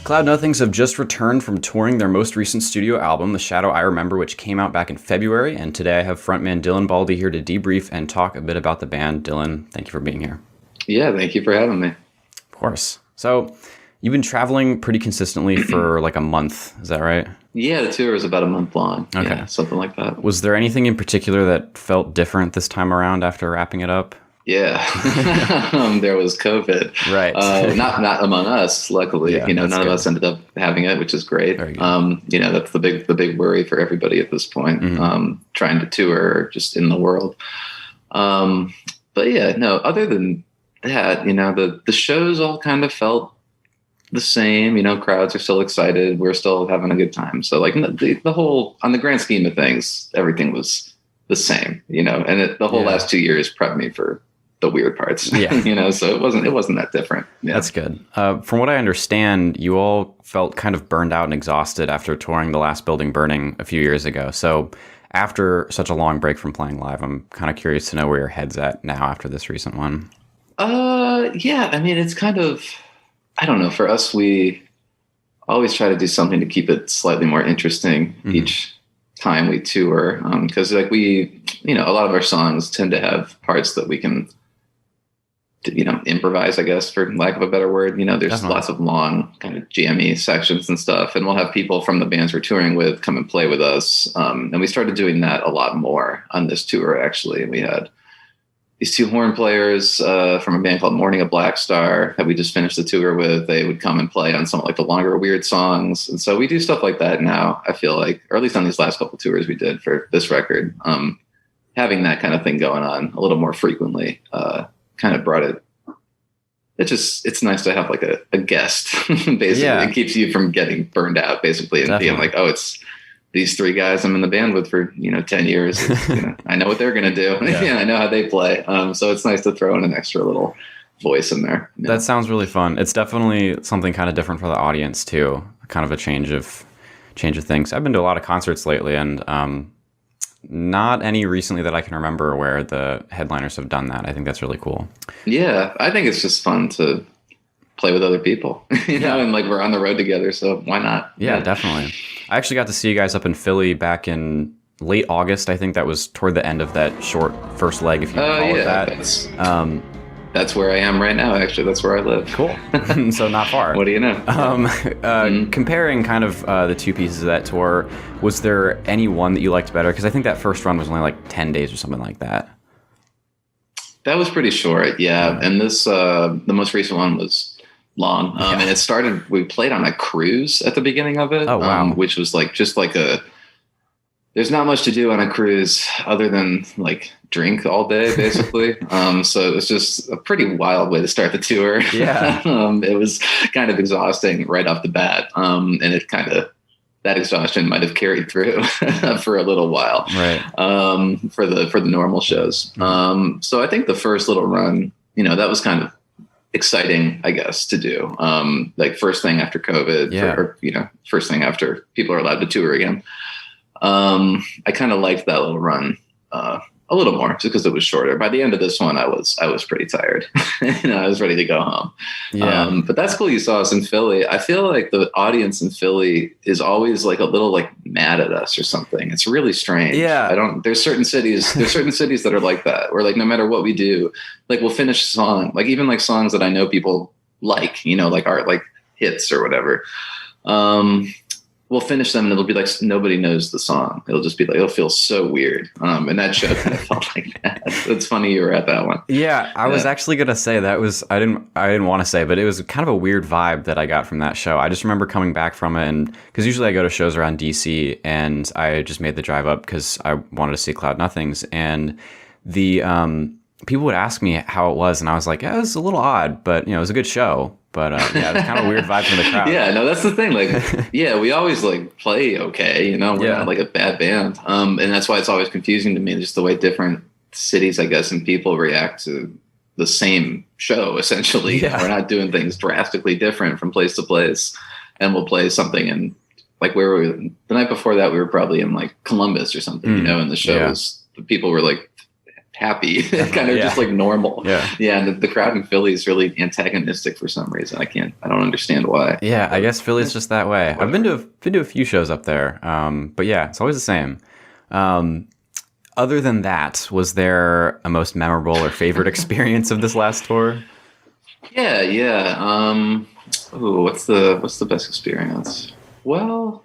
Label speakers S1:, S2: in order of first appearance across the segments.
S1: Cloud Nothings have just returned from touring their most recent studio album, The Shadow I Remember, which came out back in February. And today I have frontman Dylan Baldi here to debrief and talk a bit about the band. Dylan, thank you for being here.
S2: Yeah, thank you for having me.
S1: Of course. So you've been traveling pretty consistently for like a month. Is that right?
S2: Yeah, the tour is about a month long.
S1: Okay.
S2: Yeah, something like that.
S1: Was there anything in particular that felt different this time around after wrapping it up?
S2: Yeah, there was COVID.
S1: Right.
S2: Not among us, luckily.
S1: Yeah,
S2: none
S1: good.
S2: of us ended up having it, which is great.
S1: Very good.
S2: That's the big worry for everybody at this point, trying to tour just in the world. But yeah, no, other than that, the shows all kind of felt the same. Crowds are still excited. We're still having a good time. So like the whole, on the grand scheme of things, everything was the same, and the whole last 2 years prepped me for the weird parts,
S1: Yeah.
S2: So it wasn't that different. Yeah.
S1: That's good. From what I understand, you all felt kind of burned out and exhausted after touring The Last Building Burning a few years ago. So after such a long break from playing live, I'm kind of curious to know where your head's at now after this recent one.
S2: Yeah, it's kind of, I don't know, for us, we always try to do something to keep it slightly more interesting each time we tour. Cause like a lot of our songs tend to have parts that we can, improvise, I guess, for lack of a better word. There's
S1: Definitely.
S2: lots of long kind of jammy sections and stuff. And we'll have people from the bands we're touring with come and play with us. And we started doing that a lot more on this tour, actually. And we had these two horn players from a band called Morning of Black Star that we just finished the tour with. They would come and play on some like the longer weird songs. And so we do stuff like that now, I feel like, or at least on these last couple tours we did for this record. Having that kind of thing going on a little more frequently kind of brought it. It's nice to have like a guest, basically.
S1: Yeah.
S2: It keeps you from getting burned out, basically, and being like, oh, it's these three guys I'm in the band with for 10 years. I know what they're gonna do.
S1: Yeah.
S2: I know how they play. So it's nice to throw in an extra little voice in there. Yeah.
S1: That sounds really fun. It's definitely something kind of different for the audience too. Kind of a change of things. I've been to a lot of concerts lately, and not any recently that I can remember where the headliners have done that. I think that's really cool.
S2: Yeah, I think it's just fun to play with other people, and like we're on the road together, so why not?
S1: Yeah, definitely. I actually got to see you guys up in Philly back in late August. I think that was toward the end of that short first leg, if you can call it that.
S2: That's where I am right now, actually. That's where I live.
S1: Cool. So not far.
S2: What do you know?
S1: Comparing kind of the two pieces of that tour, was there any one that you liked better? Because I think that first run was only like 10 days or something like that.
S2: That was pretty short, yeah. And this, the most recent one was long. And it started, we played on a cruise at the begining of it.
S1: Oh, wow.
S2: Which was like, just like there's not much to do on a cruise other than like drink all day, basically. So it was just a pretty wild way to start the tour.
S1: Yeah.
S2: It was kind of exhausting right off the bat. And it kind of, that exhaustion might have carried through for a little while,
S1: right?
S2: For the normal shows. So I think the first little run, that was kind of exciting, I guess, to do. Like first thing after COVID, first thing after people are allowed to tour again. I kind of liked that little run a little more just because it was shorter. By the end of this one, I was pretty tired. I was ready to go home.
S1: Yeah.
S2: But that's cool. You saw us in Philly. I feel like the audience in Philly is always like a little like mad at us or something. It's really strange.
S1: Yeah.
S2: There's certain cities that are like that, where like no matter what we do, like we'll finish a song, like even like songs that I know people like, like are like hits or whatever. We'll finish them and it'll be like nobody knows the song. It'll just be like, it'll feel so weird. And that show kind of felt like that. It's funny you were at that one.
S1: Yeah, I was actually gonna say that was I didn't want to say, but it was kind of a weird vibe that I got from that show. I just remember coming back from it, and because usually I go to shows around DC, and I just made the drive up because I wanted to see Cloud Nothings, and the people would ask me how it was, and I was like, yeah, it was a little odd, but it was a good show. But yeah, it's kind of a weird vibe from the crowd.
S2: Yeah, no, that's the thing. Like, yeah, we always like play okay. We're not like a bad band. And that's why it's always confusing to me, just the way different cities, I guess, and people react to the same show. Essentially, we're not doing things drastically different from place to place. And we'll play something in like where were we? The night before that, we were probably in like Columbus or something. And the shows, the people were like happy, kind of just like normal.
S1: Yeah.
S2: Yeah. And the crowd in Philly is really antagonistic for some reason. I don't understand why.
S1: Yeah, I guess Philly's just that way. I've been to a few shows up there, but yeah, it's always the same. Other than that, was there a most memorable or favorite experience of this last tour?
S2: Yeah. Ooh, what's the best experience? Well,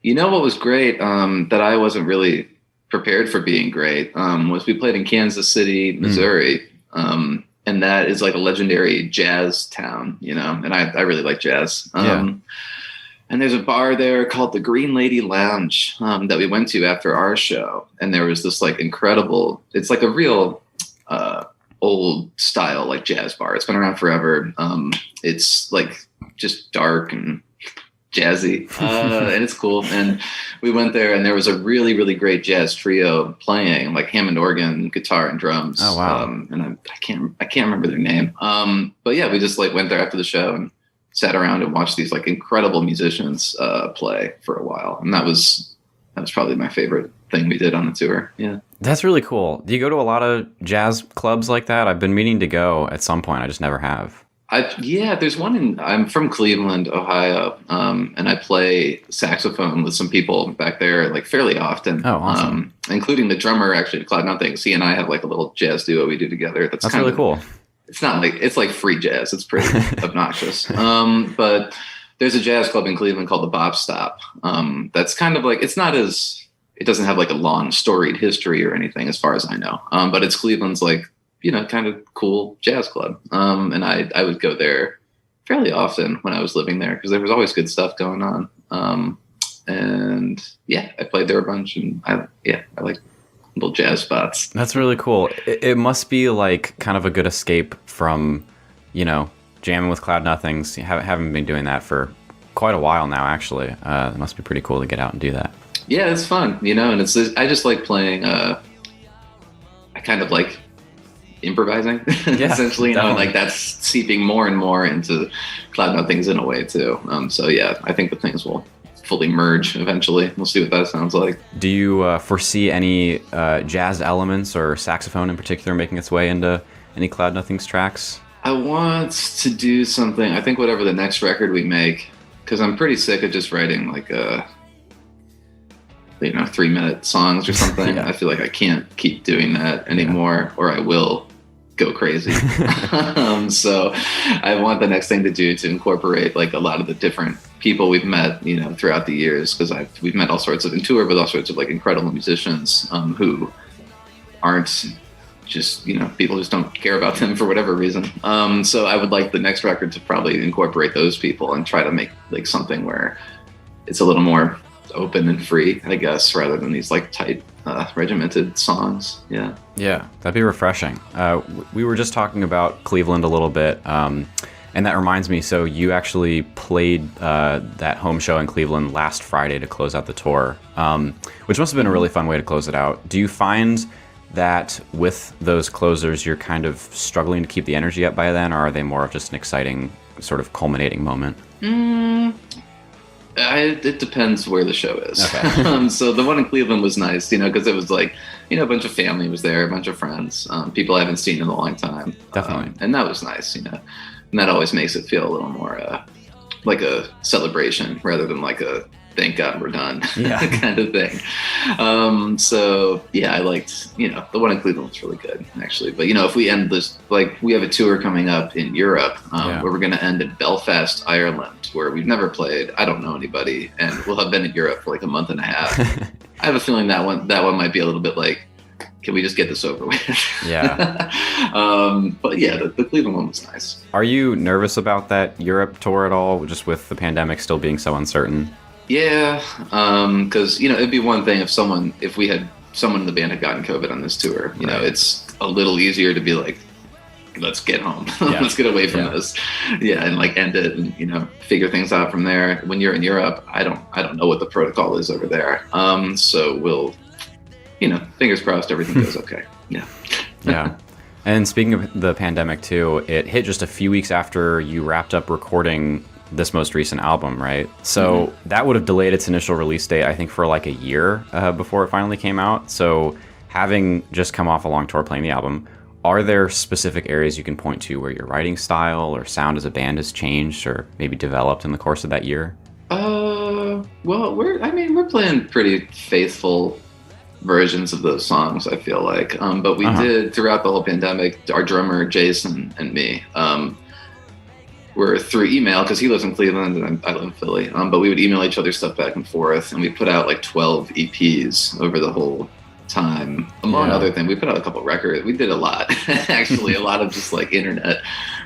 S2: what was great, that I wasn't really prepared for being great, was we played in Kansas City, Missouri. And that is like a legendary jazz town, and I really like jazz. And there's a bar there called the Green Lady Lounge, that we went to after our show. And there was this like incredible, it's like a real, old style, like jazz bar. It's been around forever. It's like just dark and jazzy, and it's cool. And we went there, and there was a really, really great jazz trio playing, like Hammond organ, guitar, and drums.
S1: Oh wow!
S2: And I can't remember their name. But yeah, we just like went there after the show and sat around and watched these like incredible musicians play for a while. And that was probably my favorite thing we did on the tour. Yeah.
S1: That's really cool. Do you go to a lot of jazz clubs like that? I've been meaning to go at some point. I just never have. There's one I'm from Cleveland, Ohio, and I play saxophone with some people back there like fairly often. Oh, awesome.
S2: Including the drummer actually at Cloud Nothings. He and I have like a little jazz duo we do together. That's
S1: really cool.
S2: It's not like, it's like free jazz. It's pretty obnoxious. But there's a jazz club in Cleveland called the Bop Stop. That's kind of like, it doesn't have like a long storied history or anything as far as I know. But it's Cleveland's like, kind of cool jazz club. And I would go there fairly often when I was living there because there was always good stuff going on. And yeah, I played there a bunch, and I like little jazz spots.
S1: That's really cool. It must be like kind of a good escape from, jamming with Cloud Nothings. Haven't been doing that for quite a while now, actually. It must be pretty cool to get out and do that.
S2: Yeah, it's fun, and I just like playing. I kind of like improvising, essentially, and like that's seeping more and more into Cloud Nothings in a way too. So yeah, I think the things will fully merge eventually. We'll see what that sounds like.
S1: Do you foresee any jazz elements or saxophone in particular making its way into any Cloud Nothings tracks?
S2: I want to do something. I think whatever the next record we make, because I'm pretty sick of just writing like 3-minute songs or something. I feel like I can't keep doing that anymore, or I will go crazy. So I want the next thing to do to incorporate like a lot of the different people we've met, throughout the years, because we've met all sorts of in tour with all sorts of like incredible musicians who aren't just, people just don't care about them for whatever reason. So I would like the next record to probably incorporate those people and try to make like something where it's a little more open and free, I guess, rather than these like tight regimented songs. Yeah,
S1: that'd be refreshing. We were just talking about Cleveland a little bit, and that reminds me, so you actually played that home show in Cleveland last Friday to close out the tour, which must have been a really fun way to close it out. Do you find that with those closers you're kind of struggling to keep the energy up by then, or are they more of just an exciting sort of culminating moment?
S2: It depends where the show is.
S1: Okay.
S2: So the one in Cleveland was nice, because it was like, a bunch of family was there, a bunch of friends, people I haven't seen in a long time.
S1: Definitely.
S2: And that was nice, and that always makes it feel a little more like a celebration rather than like a thank God we're done kind of thing. So yeah, I liked, the one in Cleveland was really good actually. But if we end this, like we have a tour coming up in Europe where we're going to end in Belfast, Ireland, where we've never played. I don't know anybody, and we'll have been in Europe for like a month and a half. I have a feeling that one might be a little bit like, can we just get this over with?
S1: Yeah.
S2: But yeah, the Cleveland one was nice.
S1: Are you nervous about that Europe tour at all, just with the pandemic still being so uncertain?
S2: Yeah, because it'd be one thing if we had someone in the band had gotten COVID on this tour. It's a little easier to be like, let's get home, let's get away from this, and like end it, and figure things out from there. When you're in Europe, I don't know what the protocol is over there. So we'll, fingers crossed, everything goes okay. Yeah.
S1: And speaking of the pandemic too, it hit just a few weeks after you wrapped up recording this most recent album, right? So that would have delayed its initial release date, I think, for like a year before it finally came out. So having just come off a long tour playing the album, are there specific areas you can point to where your writing style or sound as a band has changed or maybe developed in the course of that year?
S2: Well, we're playing pretty faithful versions of those songs, I feel like. But we did, throughout the whole pandemic, our drummer, Jason, and me, were through email, because he lives in Cleveland and I live in Philly, but we would email each other stuff back and forth, and we put out like 12 EPs over the whole time. Among other things, we put out a couple records. We did a lot, actually, a lot of just like internet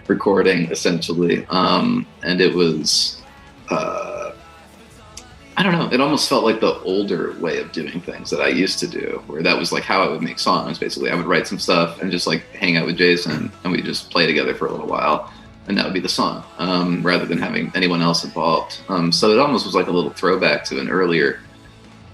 S2: recording, essentially. And it was, I don't know, it almost felt like the older way of doing things that I used to do, where that was like how I would make songs, basically. I would write some stuff and just like hang out with Jason, and we'd just play together for a little while, and that would be the song, rather than having anyone else involved. So it almost was like a little throwback to an earlier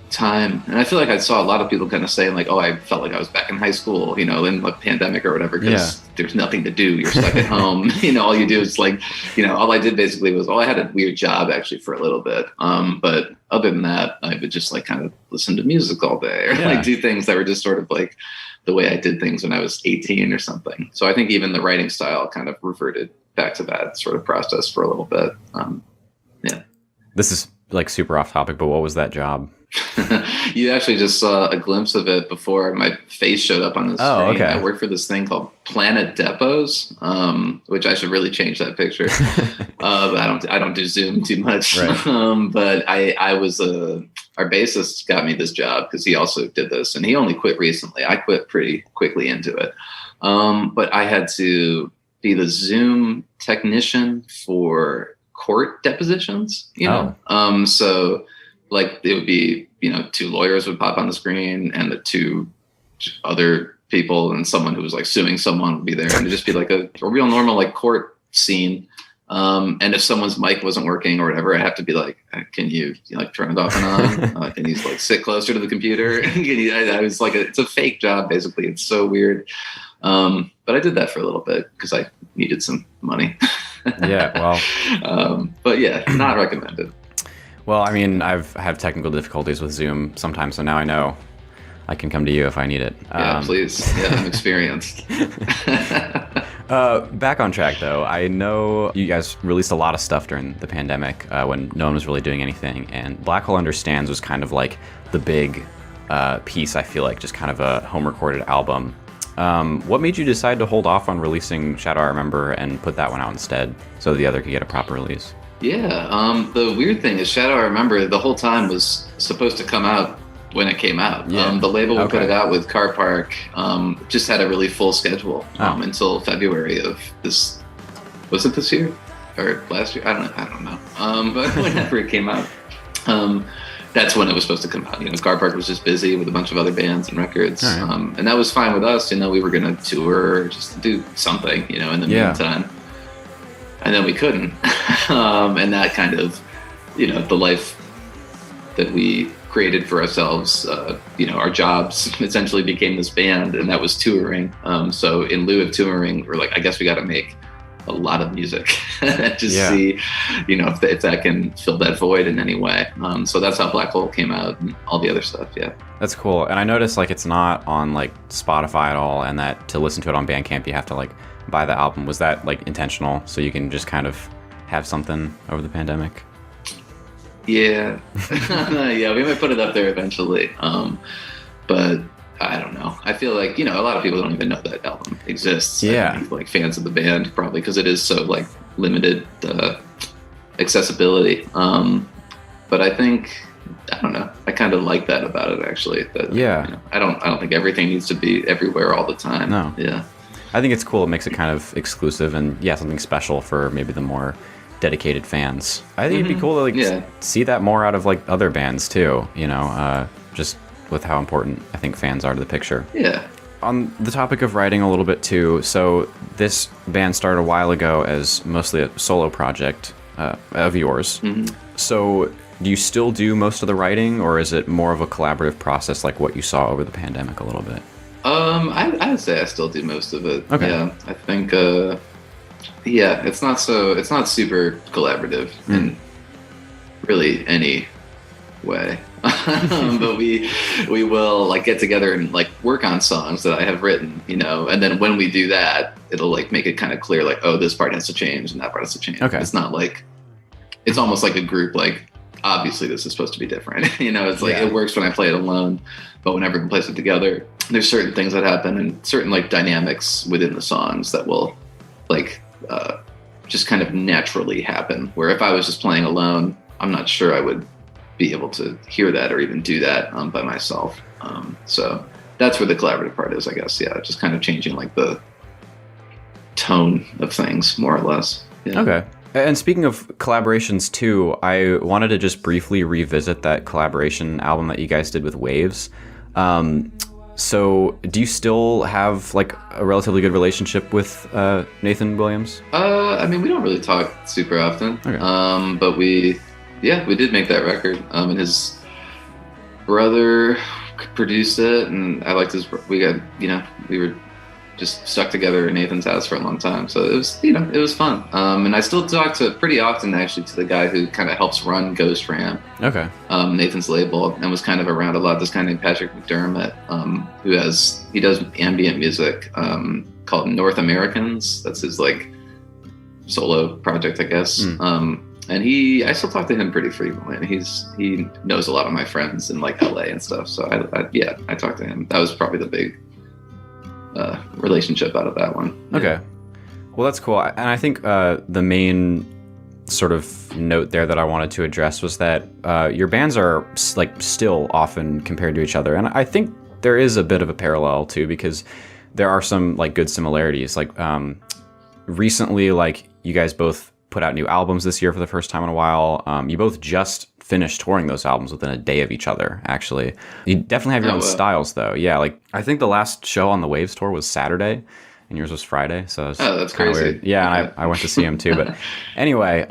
S2: time. And I feel like I saw a lot of people kind of saying like, oh, I felt like I was back in high school, in the pandemic or whatever, because there's nothing to do. You're stuck at home. All you do is like, all I did basically was, I had a weird job actually for a little bit. But other than that, I would just like kind of listen to music all day, or like do things that were just sort of like the way I did things when I was 18 or something. So I think even the writing style kind of reverted back to that sort of process for a little bit.
S1: This is like super off topic, but what was that job?
S2: You actually just saw a glimpse of it before my face showed up on the screen.
S1: Okay.
S2: I worked for this thing called Planet Depots, which I should really change that picture. But I don't do Zoom too much.
S1: Right.
S2: But I was our bassist got me this job because he also did this, and he only quit recently. I quit pretty quickly into it. But I had to be the Zoom technician for court depositions, so like it would be, two lawyers would pop on the screen, and the two other people and someone who was like suing someone would be there, and it'd just be like a real normal like court scene. And if someone's mic wasn't working or whatever, I have to be like, can you like turn it off and on? Can you like sit closer to the computer? I was like, it's a fake job, basically. It's so weird. But I did that for a little bit because I needed some money.
S1: Yeah, well.
S2: But yeah, not recommended.
S1: Well, I mean, I've had technical difficulties with Zoom sometimes, so now I know I can come to you if I need it.
S2: Yeah, please. Yeah, I'm experienced.
S1: Back on track, though. I know you guys released a lot of stuff during the pandemic when no one was really doing anything, and Black Hole Understands was kind of like the big piece, I feel like, just kind of a home-recorded album. What made you decide to hold off on releasing Shadow I Remember and put that one out instead so the other could get a proper release?
S2: Yeah, the weird thing is Shadow I Remember the whole time was supposed to come out when it came out.
S1: Yeah.
S2: The label we put it out with, Car Park, just had a really full schedule until February of this. Was it this year or last year? I don't know. But whenever it came out, that's when it was supposed to come out. Car Park was just busy with a bunch of other bands and records,
S1: right.
S2: And that was fine with us. We were going to tour or just do something, in the meantime. And then we couldn't. And that kind of, the life that we created for ourselves, our jobs essentially became this band, and that was touring. So in lieu of touring, we're like, I guess we got to make a lot of music see, if that can fill that void in any way. So that's how Black Hole came out and all the other stuff. Yeah.
S1: That's cool. And I noticed like it's not on like Spotify at all, and that to listen to it on Bandcamp, you have to like buy the album. Was that like intentional so you can just kind of have something over the pandemic?
S2: Yeah. Yeah, we might put it up there eventually. But I don't know. I feel like, a lot of people don't even know that album exists.
S1: Yeah.
S2: Like fans of the band, probably because it is so like limited accessibility. But I think, I don't know. I kind of like that about it, actually. That, I don't think everything needs to be everywhere all the time.
S1: No.
S2: Yeah.
S1: I think it's cool. It makes it kind of exclusive and something special for maybe the more dedicated fans. I think it'd be cool to see that more out of like other bands too, just with how important I think fans are to the picture.
S2: Yeah.
S1: On the topic of writing a little bit too, so this band started a while ago as mostly a solo project of yours. Mm-hmm. So do you still do most of the writing, or is it more of a collaborative process like what you saw over the pandemic a little bit?
S2: I would say I still do most of it.
S1: Okay.
S2: Yeah, I think, it's not super collaborative in really any way. But we will like get together and like work on songs that I have written, you know, and then when we do that, it'll like make it kind of clear like, oh, this part has to change and that part has to change.
S1: Okay.
S2: It's not like, it's almost like a group, like obviously this is supposed to be different. You know, it's like it works when I play it alone, but when everyone plays it together, there's certain things that happen and certain like dynamics within the songs that will like just kind of naturally happen, where if I was just playing alone, I'm not sure I would be able to hear that or even do that by myself. So that's where the collaborative part is, I guess. Yeah, just kind of changing like the tone of things, more or less. Yeah.
S1: Okay. And speaking of collaborations too, I wanted to just briefly revisit that collaboration album that you guys did with Wavves. So do you still have like a relatively good relationship with Nathan Williams?
S2: I mean, we don't really talk super often.
S1: Okay.
S2: But we did make that record. And his brother produced it, and I liked his. We were just stuck together in Nathan's house for a long time, so it was fun. And I still talk to pretty often actually to the guy who kind of helps run Ghost Ram.
S1: Okay.
S2: Nathan's label, and was kind of around a lot. This guy named Patrick McDermott, who does ambient music called North Americans. That's his like solo project, I guess. And I still talk to him pretty frequently, and he knows a lot of my friends in like LA and stuff. So I talk to him. That was probably the big relationship out of that one.
S1: Okay. Well, that's cool. And I think the main sort of note there that I wanted to address was that your bands are like still often compared to each other. And I think there is a bit of a parallel too, because there are some like good similarities. Like recently, like you guys both put out new albums this year for the first time in a while. You both just finished touring those albums within a day of each other, actually. You definitely have your own styles, though. Yeah, like I think the last show on the Wavves tour was Saturday, and yours was Friday, so it's
S2: that's crazy.
S1: Weird. Yeah,
S2: okay.
S1: And I went to see him too. But anyway,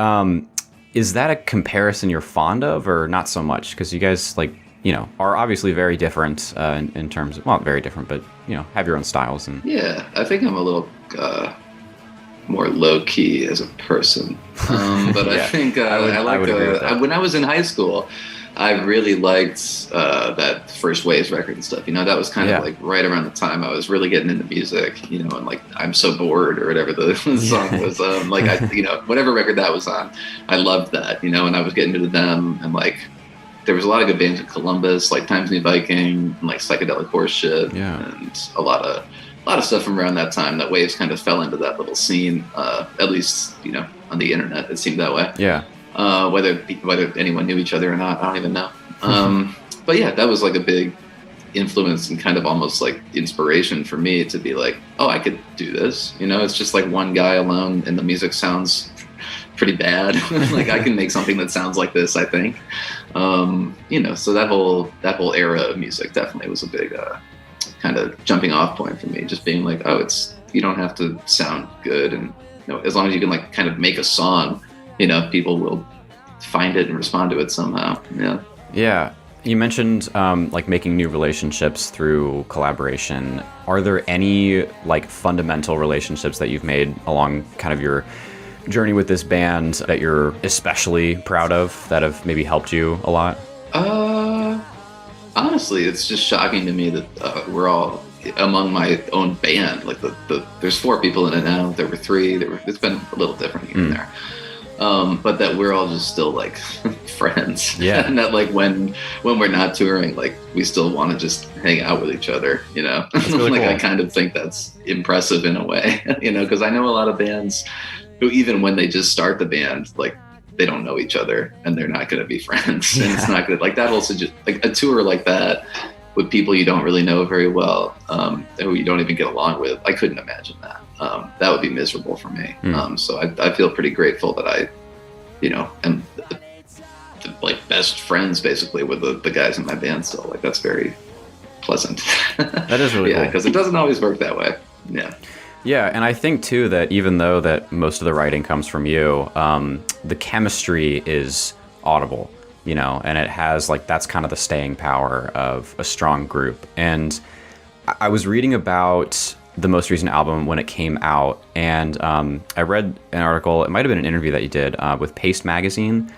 S1: is that a comparison you're fond of, or not so much? Because you guys, like, you know, are obviously very different in terms of, well, not very different, but, you know, have your own styles. And
S2: yeah, I think I'm a little more low key as a person, but I think I would agree with that. When I was in high school, I really liked that first Wavves record and stuff. You know, that was kind of like right around the time I was really getting into music. You know, and like I'm So Bored or whatever the song was. Whatever record that was on, I loved that. You know, and I was getting into them, and like there was a lot of good bands in Columbus, like Times New Viking, and like Psychedelic Horse Shit, and a lot of stuff from around that time. That Wavves kind of fell into that little scene, at least, you know, on the internet, it seemed that way.
S1: Yeah.
S2: Whether anyone knew each other or not, I don't even know. But yeah, that was like a big influence and kind of almost like inspiration for me to be like, oh, I could do this. You know, it's just like one guy alone and the music sounds pretty bad. Like I can make something that sounds like this, I think. You know, so that whole era of music definitely was a big kind of jumping off point for me, just being like, oh, you don't have to sound good, and you know, as long as you can like kind of make a song, you know, people will find it and respond to it somehow. Yeah
S1: You mentioned like making new relationships through collaboration. Are there any like fundamental relationships that you've made along kind of your journey with this band that you're especially proud of, that have maybe helped you a lot?
S2: Honestly, it's just shocking to me that we're all among my own band. Like there's 4 people in it now. There were 3. It's been a little different here and there. But that we're all just still like friends.
S1: Yeah.
S2: And that like when we're not touring, like we still want to just hang out with each other, you know.
S1: Really
S2: like
S1: cool.
S2: I kind of think that's impressive in a way, you know, because I know a lot of bands who even when they just start the band, like they don't know each other and they're not going to be friends. And it's not good. Like that also just like a tour like that with people you don't really know very well, who you don't even get along with. I couldn't imagine that. That would be miserable for me. So I feel pretty grateful that I, you know, am the like best friends basically with the guys in my band still. Like that's very pleasant.
S1: That is really cool.
S2: Because it doesn't always work that way.
S1: Yeah, and I think too that even though that most of the writing comes from you, the chemistry is audible, you know, and it has like, that's kind of the staying power of a strong group. And I was reading about the most recent album when it came out, and I read an article, it might have been an interview that you did with Paste Magazine,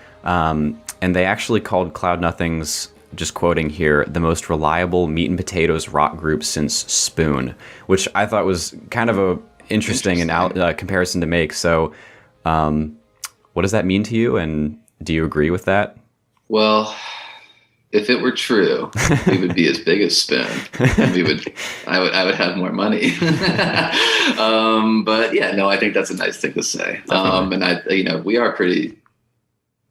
S1: And they actually called Cloud Nothings, just quoting here, the most reliable meat and potatoes rock group since Spoon, which I thought was kind of a interesting comparison to make. So what does that mean to you? And do you agree with that?
S2: Well, if it were true, we would be as big as Spoon, and I would have more money. But yeah, no, I think that's a nice thing to say. And we are pretty,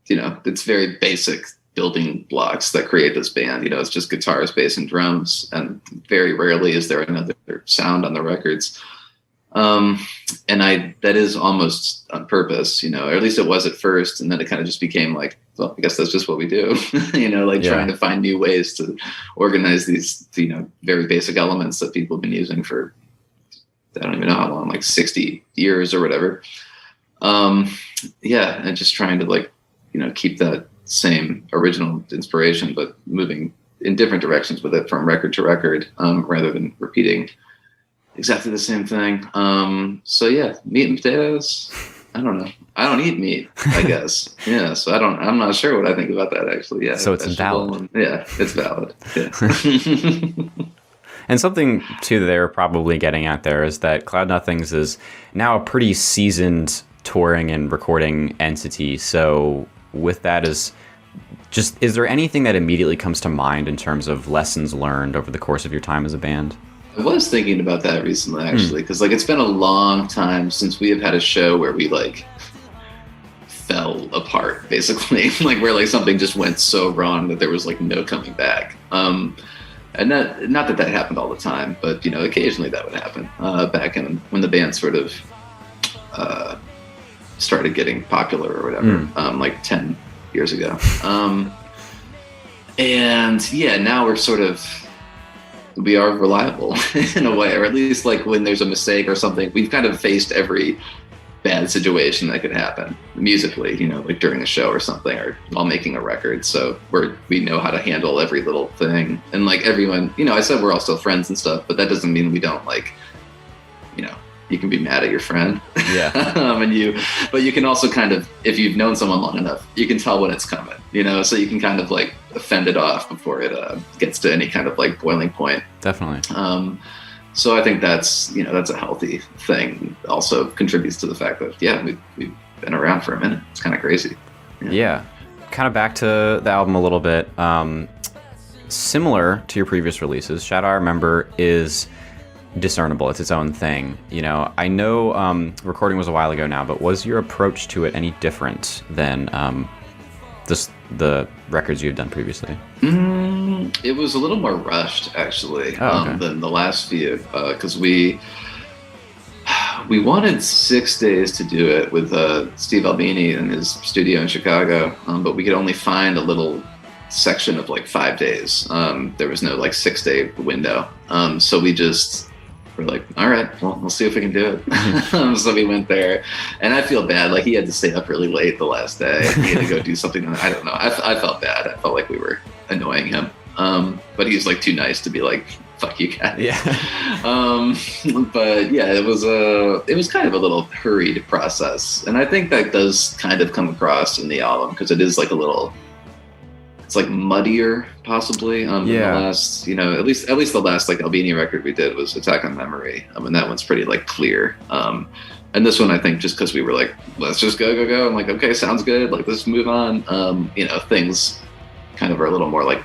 S2: it's very basic building blocks that create this band. It's just guitars, bass, and drums, and very rarely is there another sound on the records. And that is almost on purpose, or at least it was at first. And then it kind of just became like, well, I guess that's just what we do, trying to find new ways to organize these, very basic elements that people have been using for, I don't even know how long, like 60 years or whatever. And just trying to keep that same original inspiration, but moving in different directions with it from record to record, rather than repeating exactly the same thing. Meat and potatoes. I don't know. I don't eat meat, I guess. Yeah. So I'm not sure what I think about that actually. Yeah.
S1: So it's valid.
S2: It's valid. Yeah.
S1: And something too that they're probably getting at there is that Cloud Nothings is now a pretty seasoned touring and recording entity. So with that is there anything that immediately comes to mind in terms of lessons learned over the course of your time as a band?
S2: I was thinking about that recently, actually, because it's been a long time since we have had a show where we fell apart, basically, where something just went so wrong that there was no coming back. And not that happened all the time, but occasionally that would happen. Back when the band sort of started getting popular or whatever, 10 years ago. Now we are reliable in a way, or at least when there's a mistake or something, we've kind of faced every bad situation that could happen musically, during a show or something, or while making a record. So we know how to handle every little thing. And everyone, I said we're all still friends and stuff, but that doesn't mean we don't you can be mad at your friend.
S1: Yeah.
S2: But you can also kind of, if you've known someone long enough, you can tell when it's coming, so you can kind of fend it off before it gets to any kind of boiling point.
S1: Definitely.
S2: So I think that's a healthy thing. Also contributes to the fact that, we've been around for a minute. It's kind of crazy.
S1: Yeah. Kind of back to the album a little bit. Similar to your previous releases, Shadow I Remember is discernible. It's its own thing. I know recording was a while ago now, but was your approach to it any different than the records you've done previously?
S2: It was a little more rushed, actually, than the last few, because we wanted 6 days to do it with Steve Albini in his studio in Chicago, but we could only find a little section of 5 days. There was no 6 day window, so we're all right, well, we'll see if we can do it. So we went there, and I feel bad. He had to stay up really late the last day. He had to go do something. I don't know. I felt bad. I felt like we were annoying him. But he's too nice to be fuck you guys.
S1: Yeah.
S2: But yeah, it was kind of a little hurried process. And I think that does kind of come across in the album, because it is a little, it's muddier possibly. Than the last, at least the last Albini record we did was Attack on Memory. And that one's pretty clear. And this one, I think, just because we were let's just go. I'm okay, sounds good. Let's move on. Things kind of are a little more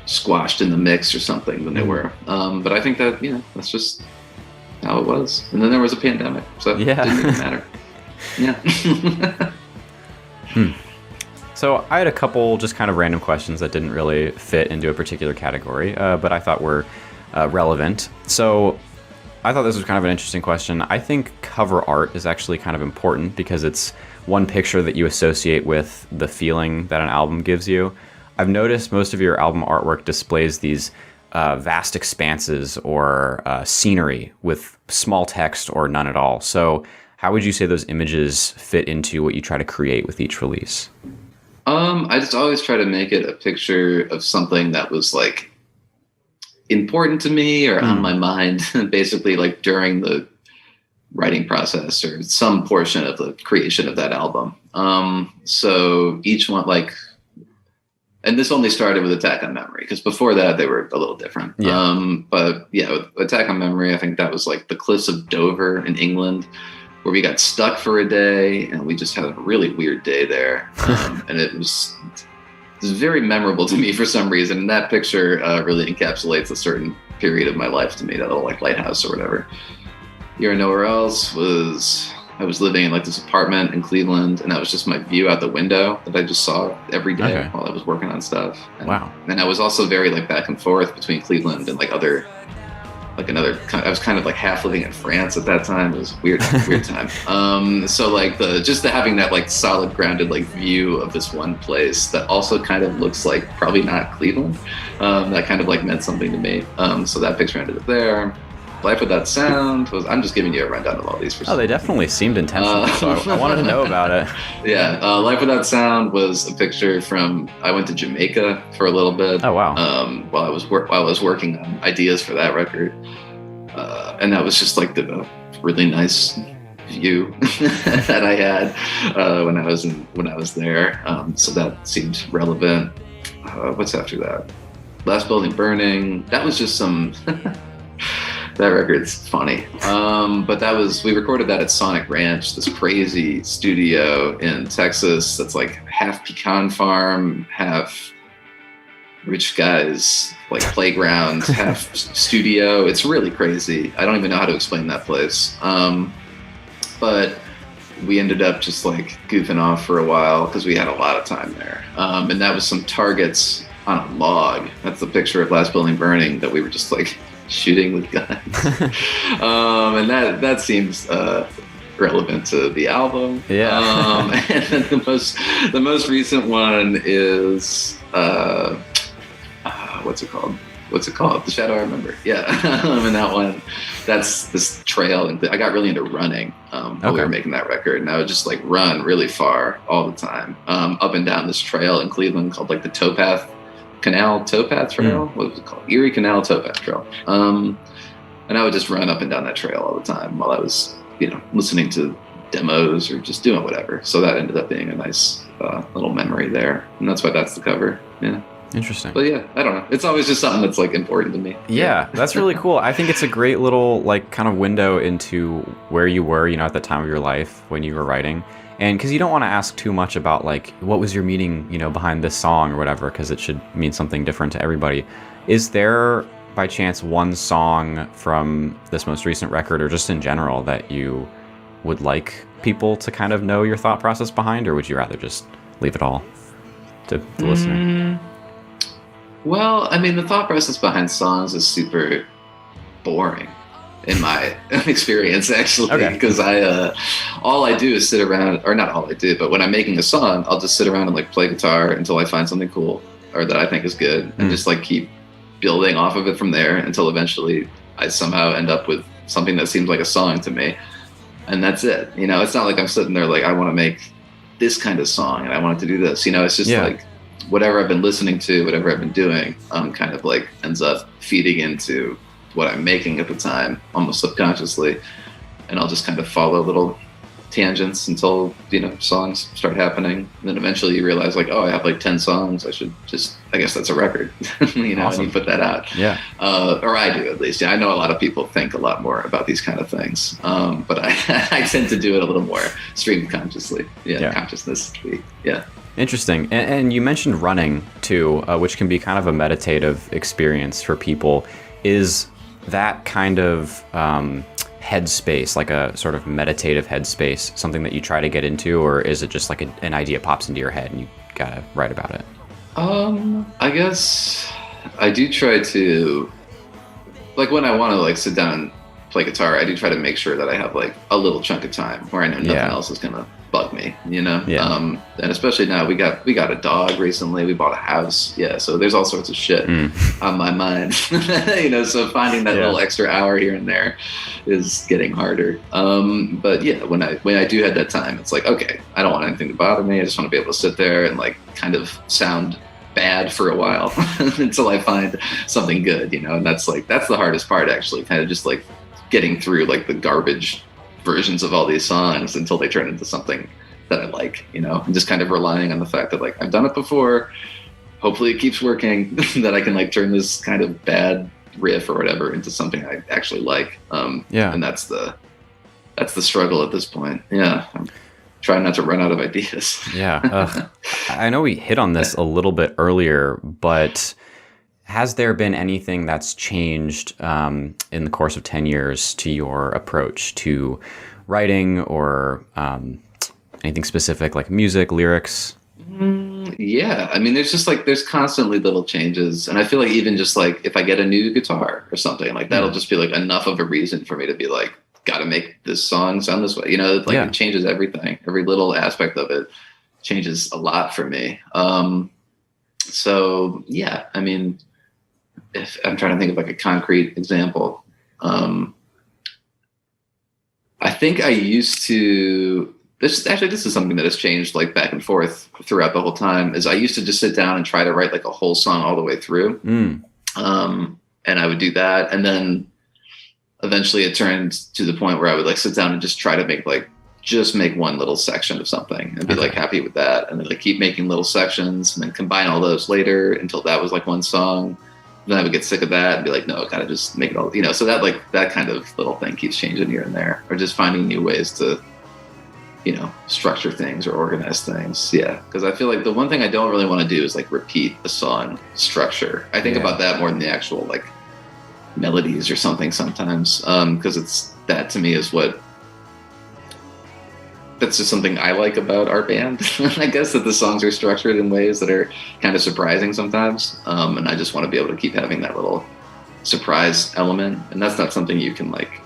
S2: squashed in the mix or something than they were. But I think that, that's just how it was. And then there was a pandemic, so it didn't even matter. Yeah.
S1: So I had a couple just kind of random questions that didn't really fit into a particular category, but I thought were relevant. So I thought this was kind of an interesting question. I think cover art is actually kind of important because it's one picture that you associate with the feeling that an album gives you. I've noticed most of your album artwork displays these vast expanses or scenery with small text or none at all. So how would you say those images fit into what you try to create with each release?
S2: I just always try to make it a picture of something that was important to me or on my mind, basically during the writing process or some portion of the creation of that album. So each one, And this only started with Attack on Memory, because before that they were a little different.
S1: Yeah.
S2: But yeah, with Attack on Memory, I think that was like the cliffs of Dover in England, where we got stuck for a day, and we just had a really weird day there. And it was very memorable to me for some reason. And that picture really encapsulates a certain period of my life to me, that little like lighthouse or whatever. Here and Nowhere Else was, I was living in like this apartment in Cleveland, and that was just my view out the window that I just saw every day while I was working on stuff. And,
S1: wow.
S2: And I was also very like back and forth between Cleveland and like other, like another, I was kind of like half living in France at that time. It was weird time. So like just having that like solid grounded like view of this one place that also kind of looks like probably not Cleveland, that kind of like meant something to me. So that picture ended up there. Life Without Sound was, I'm just giving you a rundown of all these. For
S1: they definitely seemed intentional, so I wanted to know about it.
S2: Yeah, Life Without Sound was a picture from, I went to Jamaica for a little bit.
S1: Oh, wow.
S2: While I was working on ideas for that record. And that was just like the really nice view that I had when I was there. So that seemed relevant. What's after that? Last Building Burning. That was just some... That record's funny. But we recorded that at Sonic Ranch, this crazy studio in Texas that's like half pecan farm, half rich guys, like playground, half studio. It's really crazy. I don't even know how to explain that place. But we ended up just like goofing off for a while because we had a lot of time there. And that was some targets on a log. That's the picture of Last Building Burning that we were just like shooting with guns. And that seems relevant to the album.
S1: Yeah.
S2: And then the most recent one is what's it called? The Shadow I Remember. Yeah. And that one, that's this trail, and I got really into running while we were making that record, and I would just like run really far all the time, up and down this trail in Cleveland called like the Canal Towpath Trail. What was it called? Erie Canal Towpath Trail. And I would just run up and down that trail all the time while I was, listening to demos or just doing whatever. So that ended up being a nice little memory there, and that's why that's the cover. Yeah.
S1: Interesting.
S2: But yeah, I don't know. It's always just something that's like important to me.
S1: Yeah, that's really cool. I think it's a great little like kind of window into where you were, at the time of your life when you were writing. And because you don't want to ask too much about like what was your meaning, behind this song or whatever, because it should mean something different to everybody. Is there by chance one song from this most recent record or just in general that you would like people to kind of know your thought process behind, or would you rather just leave it all to the listener?
S2: Well, I mean, the thought process behind songs is super boring in my experience, actually, because all I do is sit around, or not all I do, but when I'm making a song, I'll just sit around and like play guitar until I find something cool or that I think is good, and just like keep building off of it from there until eventually I somehow end up with something that seems like a song to me, and that's it. It's not like I'm sitting there like I want to make this kind of song and I want it to do this. It's just like whatever I've been listening to, whatever I've been doing, kind of like ends up feeding into what I'm making at the time, almost subconsciously. And I'll just kind of follow little tangents until, songs start happening. And then eventually you realize like, oh, I have like 10 songs. I guess that's a record, awesome. And you put that out.
S1: Yeah.
S2: Or I do, at least. Yeah, I know a lot of people think a lot more about these kind of things. But I tend to do it a little more stream consciously. Consciousness. Yeah.
S1: Interesting. And you mentioned running too, which can be kind of a meditative experience for people. Is that kind of headspace, like a sort of meditative headspace, something that you try to get into, or is it just like an idea pops into your head and you gotta write about it?
S2: I guess I do try to, like when I want to like sit down and play guitar, I do try to make sure that I have like a little chunk of time where I know nothing else is gonna bug me, and especially now we got a dog recently, we bought a house, so there's all sorts of shit on my mind. So finding that little extra hour here and there is getting harder, but when I do have that time, it's like, okay, I don't want anything to bother me, I just want to be able to sit there and like kind of sound bad for a while until I find something good, and that's the hardest part, actually, kind of just like getting through like the garbage versions of all these songs until they turn into something that I like, and just kind of relying on the fact that like I've done it before, hopefully it keeps working, that I can like turn this kind of bad riff or whatever into something I actually like. And that's the struggle at this point. Yeah. I'm trying not to run out of ideas.
S1: Yeah. I know we hit on this a little bit earlier, but has there been anything that's changed in the course of 10 years to your approach to writing or anything specific like music, lyrics?
S2: Yeah. I mean, there's constantly little changes. And I feel like even just like if I get a new guitar or something, like that'll just be like enough of a reason for me to be like, got to make this song sound this way. You know, like it changes everything. Every little aspect of it changes a lot for me. So yeah, I mean, if I'm trying to think of like a concrete example, I think I used to, this is something that has changed like back and forth throughout the whole time, is I used to just sit down and try to write like a whole song all the way through. And I would do that. And then eventually it turned to the point where I would like sit down and just try to make one little section of something and be like happy with that. And then like keep making little sections and then combine all those later until that was like one song. Then I would get sick of that and be like, no, kind of just make it all, you know, so that like that kind of little thing keeps changing here and there, or just finding new ways to, you know, structure things or organize things. Yeah. Cause I feel like the one thing I don't really want to do is like repeat a song structure. I think about that more than the actual like melodies or something sometimes. Cause it's, that to me is that's just something I like about our band. I guess that the songs are structured in ways that are kind of surprising sometimes. And I just want to be able to keep having that little surprise element. And that's not something you can like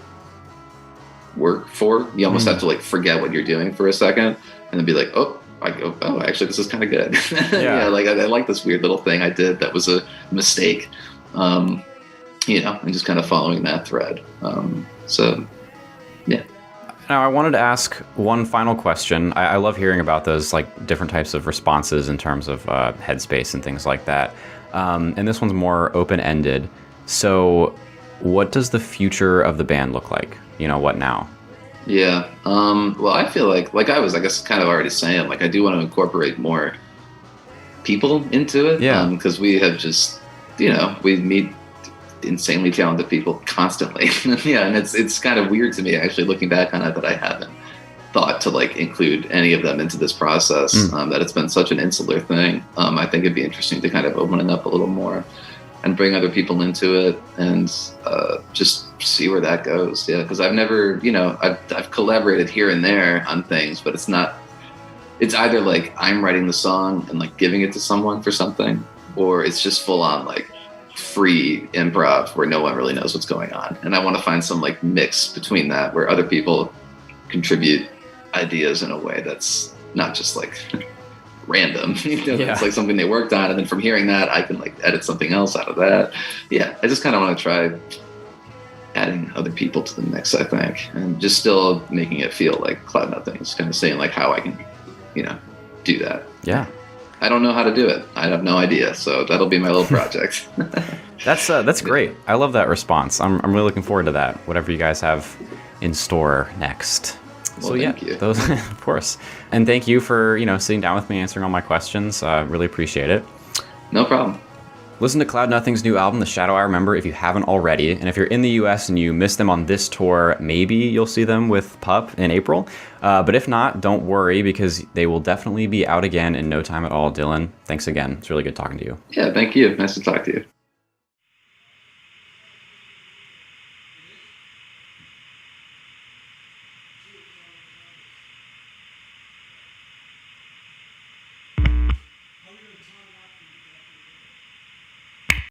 S2: work for. You almost have to like forget what you're doing for a second and then be like, oh, actually this is kind of good. Yeah. Like I like this weird little thing I did that was a mistake. You know, and just kind of following that thread. So yeah.
S1: Now, I wanted to ask one final question. I love hearing about those like different types of responses in terms of Headspace and things like that. And this one's more open-ended. So what does the future of the band look like? You know, what now?
S2: Yeah. Well, I feel like I was, I guess, kind of already saying, like, I do want to incorporate more people into it. Yeah. Because we have just, you know, we meet insanely talented people constantly. Yeah, and it's kind of weird to me actually looking back on it that I haven't thought to like include any of them into this process. That it's been such an insular thing. I think it'd be interesting to kind of open it up a little more and bring other people into it and just see where that goes. Yeah, because I've never, you know, I've collaborated here and there on things, but it's either like I'm writing the song and like giving it to someone for something, or it's just full on like free improv where no one really knows what's going on. And I want to find some like mix between that where other people contribute ideas in a way that's not just like random. You know, it's like something they worked on, and then from hearing that I can like edit something else out of that. Yeah, I just kind of want to try adding other people to the mix, I think, and just still making it feel like Cloud Nothing's, kind of saying like how I can, you know, do that.
S1: Yeah.
S2: I don't know how to do it. I have no idea. So that'll be my little project.
S1: That's great. I love that response. I'm really looking forward to that. Whatever you guys have in store next.
S2: Well, thank you.
S1: Those, of course. And thank you for, you know, sitting down with me, answering all my questions. Really appreciate it.
S2: No problem.
S1: Listen to Cloud Nothing's new album, The Shadow I Remember, if you haven't already. And if you're in the US and you missed them on this tour, maybe you'll see them with Pup in April. But if not, don't worry, because they will definitely be out again in no time at all. Dylan, thanks again. It's really good talking to you.
S2: Yeah, thank you. Nice to talk to you.